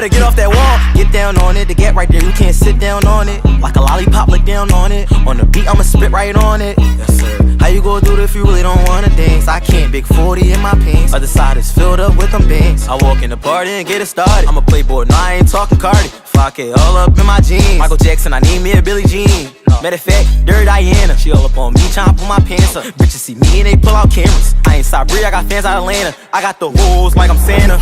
better get off that wall. Get down on it, to get right there, you can't sit down on it. Like a lollipop, look down on it. On the beat, I'ma spit right on it. Yes, sir. How you gon' do it if you really don't wanna dance? I can't, big 40 in my pants. Other side is filled up with them bands. I walk in the party and get it started. I'm a playboy, no, I ain't talking Cardi. 5K all up in my jeans. Michael Jackson, I need me a Billie Jean. Matter of fact, Dirty Diana, she all up on me, tryna pull my pants up. Bitches see me and they pull out cameras. I ain't Sabri, I got fans out of Atlanta. I got the wolves like I'm Santa.